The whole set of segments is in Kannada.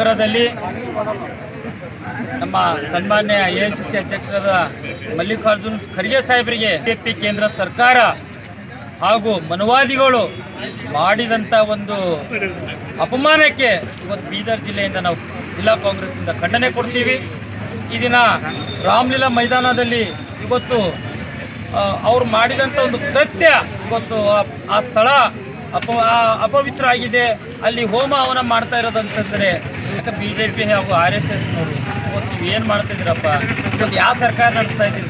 ನಗರದಲ್ಲಿ ನಮ್ಮ ಸನ್ಮಾನ್ಯ AICC ಅಧ್ಯಕ್ಷರಾದ ಮಲ್ಲಿಕಾರ್ಜುನ್ ಖರ್ಗೆ ಸಾಹೇಬರಿಗೆ ಬಿಜೆಪಿ ಕೇಂದ್ರ ಸರ್ಕಾರ ಹಾಗೂ ಮನವಾದಿಗಳು ಮಾಡಿದಂಥ ಒಂದು ಅಪಮಾನಕ್ಕೆ ಇವತ್ತು ಬೀದರ್ ಜಿಲ್ಲೆಯಿಂದ ನಾವು ಜಿಲ್ಲಾ ಕಾಂಗ್ರೆಸ್ನಿಂದ ಖಂಡನೆ ಕೊಡ್ತೀವಿ. ಈ ದಿನ ರಾಮಲೀಲಾ ಮೈದಾನದಲ್ಲಿ ಇವತ್ತು ಅವರು ಮಾಡಿದಂಥ ಒಂದು ಕೃತ್ಯ ಇವತ್ತು ಆ ಸ್ಥಳ ಅಪವಿತ್ರ ಆಗಿದೆ. ಅಲ್ಲಿ ಹೋಮ ಹವನ ಮಾಡ್ತಾ ಇರೋದಂತಂದರೆ ಯಾಕೆ BJP ಹಾಗೂ RSS ನೋಡಿ ಇವತ್ತು ನೀವು ಏನು ಮಾಡ್ತಿದ್ದೀರಪ್ಪ? ಇವತ್ತು ಯಾವ ಸರ್ಕಾರ ನಡೆಸ್ತಾ ಇದ್ದೀರಿ?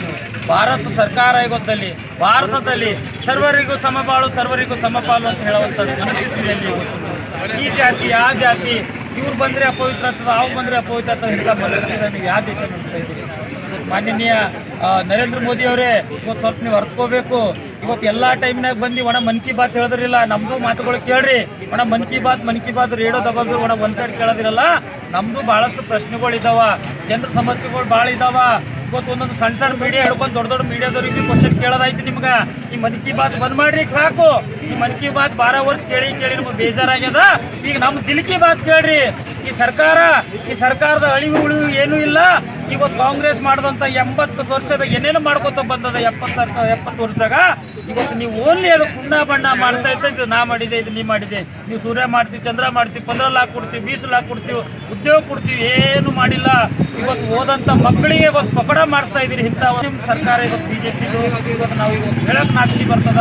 ಭಾರತ ಸರ್ಕಾರ ಇವತ್ತಲ್ಲಿ ಭಾರತದಲ್ಲಿ ಸರ್ವರಿಗೂ ಸಮಬಾಳು ಸರ್ವರಿಗೂ ಸಮಪಾಲು ಅಂತ ಹೇಳುವಂಥ ಮನಸ್ಥಿತಿಯಲ್ಲಿ ಇವತ್ತು ಈ ಜಾತಿ ಆ ಜಾತಿ ಇವ್ರು ಬಂದರೆ ಅಪವಿತ್ರ ಆಗ್ತದೆ, ಅವ್ರು ಬಂದರೆ ಅಪವಿತ್ರ ಆಗ್ತದೆ ಇಂಥ ಮನಸ್ಥಿತಿಯಿಂದ ನೀವು ಯಾವ ದೇಶ ನಡೆಸ್ತಾ ಇದ್ದೀರಿ? ಮಾನ್ಯನೀಯ ನರೇಂದ್ರ ಮೋದಿ ಅವರೇ ಇವತ್ತು ಸ್ವಲ್ಪ ನೀವು ಅರ್ಥಕೋಬೇಕು. ಇವತ್ತು ಎಲ್ಲ ಟೈಮ್ನಾಗ ಬಂದು ಒಣ ಮನ್ ಕಿ ಬಾತ್ ಹೇಳಿದ್ರಿಲ್ಲ, ನಮ್ಮದು ಮಾತುಗಳು ಕೇಳ್ರಿ. ಒಣ ಮನ್ ಕಿ ಬಾತ್ ರೇಡಿಯೋ ದಬಾದ್ರು ಒಣ ಒಂದು ಸೈಡ್ ಕೇಳೋದಿರಲ್ಲ. ನಮ್ಮದು ಭಾಳಷ್ಟು ಪ್ರಶ್ನೆಗಳಿದ್ದಾವ, ಜನರ ಸಮಸ್ಯೆಗಳು ಭಾಳ ಇದ್ದಾವ. ಇವತ್ತು ಒಂದೊಂದು ಸಣ್ಣ ಮೀಡಿಯಾ ಹಿಡ್ಕೊಂಡು ದೊಡ್ಡ ಮೀಡಿಯಾದವ್ರಿಗೆ ಕ್ವಶನ್ ಕೇಳೋದಾಯ್ತು ನಿಮ್ಗೆ. ಈ ಮನ್ ಕಿ ಬಾತ್ ಬಂದ್ ಮಾಡ್ರಿ ಸಾಕು. ಈ ಮನ್ ಕಿ ಬಾತ್ 12 ವರ್ಷ ಕೇಳಿ ನಮ್ಗೆ ಬೇಜಾರಾಗ್ಯದ. ಈಗ ನಮ್ಮ ದಿಲ್ ಕಿ ಬಾತ್ ಕೇಳ್ರಿ. ಈ ಸರ್ಕಾರದ ಅಳಿವು ಉಳಿವು ಏನೂ ಇಲ್ಲ. ಇವತ್ತು ಕಾಂಗ್ರೆಸ್ ಮಾಡಿದಂಥ 80 ವರ್ಷದ ಏನೇನು ಮಾಡ್ಕೊತ ಬಂದದ 70 ವರ್ಷದಾಗ ಇವತ್ತು ನೀವು ಓನ್ಲಿ ಅದು ಸುಣ್ಣ ಬಣ್ಣ ಮಾಡ್ತಾ ಇದ್ದು ನಾ ಮಾಡಿದೆ ಇದು ನೀ ಮಾಡಿದೆ, ನೀವು ಸೂರ್ಯ ಮಾಡ್ತೀವಿ ಚಂದ್ರ ಮಾಡ್ತೀವಿ 15 ಲಾಖ ಕೊಡ್ತೀವಿ 20 ಲಾಖ ಕೊಡ್ತೀವಿ ಉದ್ಯೋಗ ಕೊಡ್ತೀವಿ, ಏನು ಮಾಡಿಲ್ಲ. ಇವತ್ತು ಓದಂಥ ಮಕ್ಕಳಿಗೆ ಇವತ್ತು ಪಕಡ ಮಾಡಿಸ್ತಾ ಇದ್ದೀರಿ. ಇಂಥ ನಿಮ್ಮ ಸರ್ಕಾರ ಇವತ್ತು BJP ಇವತ್ತು ನಾವು ಇವತ್ತು ಹೇಳಕ್ಕೆ ನಾಚಿಕೆ ಬರ್ತದ.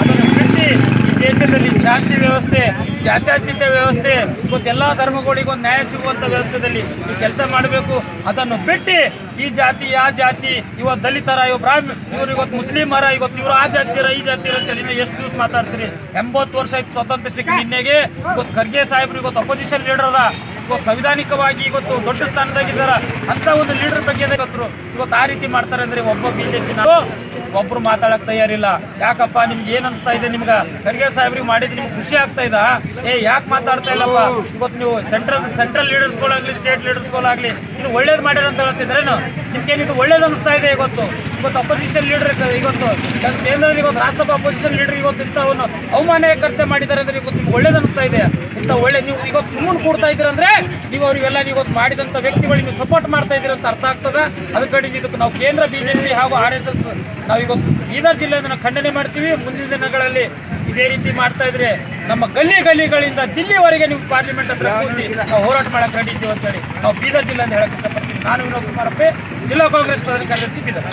ಅದನ್ನು ಬಿಟ್ಟು ಈ ದೇಶದಲ್ಲಿ ಶಾಂತಿ ವ್ಯವಸ್ಥೆ, ಜಾತ್ಯತೀತ ವ್ಯವಸ್ಥೆ, ಇವತ್ತೆಲ್ಲ ಧರ್ಮಗಳಿಗೂ ಒಂದು ನ್ಯಾಯ ಸಿಗುವಂಥ ವ್ಯವಸ್ಥೆಯಲ್ಲಿ ನೀವು ಕೆಲಸ ಮಾಡಬೇಕು. ಅದನ್ನು ಬಿಟ್ಟು ಈ ಜಾತಿ ಆ ಜಾತಿ ಇವತ್ತು ದಲಿತರ ಇವ್ರು ಇವತ್ತು ಮುಸ್ಲಿಮರ ಇವತ್ತು ಇವರು ಆ ಜಾತಿಯರ ಈ ಜಾತಿಯರ ಅಂತೇಳಿ ನೀವು ಎಷ್ಟು ದಿವಸ ಮಾತಾಡ್ತೀರಿ? 80 ವರ್ಷ ಆಯ್ತು ಸ್ವಾತಂತ್ರ್ಯ ಸಿಕ್ಕ ನಿನ್ನೆಗೆ. ಇವತ್ತು ಖರ್ಗೆ ಸಾಹೇಬ್ರು ಇವತ್ತು ಅಪೋಸಿಷನ್ ಲೀಡರ್ ಅದ, ಇವತ್ತು ಸಂವಿಧಾನಿಕವಾಗಿ ಇವತ್ತು ದೊಡ್ಡ ಸ್ಥಾನದಾಗಿದ್ದಾರೆ. ಅಂತ ಒಂದು ಲೀಡರ್ ಬಗ್ಗೆ ಇವತ್ತು ಆ ರೀತಿ ಮಾಡ್ತಾರೆ ಅಂದರೆ ಒಬ್ಬ BJP ಒಬ್ಬರು ಮಾತಾಡಕ್ಕೆ ತಯಾರಿಲ್ಲ. ಯಾಕಪ್ಪ ನಿಮ್ಗೆ ಏನು ಅನಿಸ್ತಾ ಇದೆ? ನಿಮ್ಗೆ ಖರ್ಗೆ ಸಾಹೇಬ್ರಿಗೆ ಮಾಡಿದ್ರೆ ನಿಮ್ಗೆ ಖುಷಿ ಆಗ್ತಾ ಇದ್ದ? ಯಾಕೆ ಮಾತಾಡ್ತಾ ಇಲ್ಲಪ್ಪ? ಇವತ್ತು ನೀವು ಸೆಂಟ್ರಲ್ ಲೀಡರ್ಸ್ಗಳಾಗಲಿ ಸ್ಟೇಟ್ ಲೀಡರ್ಸ್ಗಳಾಗಲಿ ಇನ್ನು ಒಳ್ಳೇದು ಮಾಡ್ಯಾರ ಅಂತ ಹೇಳ್ತಿದ್ರೇನು? ನಿಮ್ಗೇನಿದು ಒಳ್ಳೇದು ಅನಿಸ್ತಾ ಇದೆ? ಇವತ್ತು ಅಪೋಸಿಷನ್ ಲೀಡರ್ ಇವತ್ತು ಕೇಂದ್ರದ ಇವತ್ತು ರಾಜ್ಯಸಭಾ ಅಪೋಸಿಷನ್ ಲೀಡರ್ ಇವತ್ತು ಇಂಥವನ್ನು ಅವಮಾನಕರ್ತೆ ಮಾಡಿದ್ದಾರೆ ಅಂದರೆ ಇವತ್ತು ನಿಮ್ಗೆ ಒಳ್ಳೇದು ಅನಿಸ್ತಾ ಇದೆ? ಇಂಥ ನೀವು ಇವತ್ತು ಸುಮ್ಮನೆ ಕೂಡ್ತಾ ಇದ್ದೀರಂದ್ರೆ ನೀವು ಅವರಿಗೆಲ್ಲ ಇವತ್ತು ಮಾಡಿದಂಥ ವ್ಯಕ್ತಿಗಳು ನೀವು ಸಪೋರ್ಟ್ ಮಾಡ್ತಾ ಇದ್ದೀರ ಅಂತ ಅರ್ಥ ಆಗ್ತದೆ. ಅದಕ್ಕೆ ಇದಕ್ಕೆ ನಾವು ಕೇಂದ್ರ BJP ಹಾಗೂ RSS ನಾವು ಇವತ್ತು ಬೀದರ್ ಜಿಲ್ಲೆಯಿಂದ ಖಂಡನೆ ಮಾಡ್ತೀವಿ. ಮುಂದಿನ ದಿನಗಳಲ್ಲಿ ಇದೇ ರೀತಿ ಮಾಡ್ತಾ ಇದ್ರೆ ನಮ್ಮ ಗಲ್ಲಿಗಳಿಂದ ದಿಲ್ಲಿವರೆಗೆ ನೀವು ಪಾರ್ಲಿಮೆಂಟ್ ಹತ್ರ ಕೂತಿ ನಾವು ಹೋರಾಟ ಮಾಡಕ್ಕೆ ರೆಡಿ ಇದ್ದೀವಿ ಅಂತೇಳಿ ನಾವು ಬೀದರ್ ಜಿಲ್ಲೆ ಅಂತ ಹೇಳಕ್ಕೆ ಇಷ್ಟಪಡ್ತೀವಿ. ನಾನು ವಿನೋದ್ ಕುಮಾರಪ್ಪೆ, ಜಿಲ್ಲಾ ಕಾಂಗ್ರೆಸ್ ಪ್ರಧಾನ ಕಾರ್ಯದರ್ಶಿ ಬೀದರ್.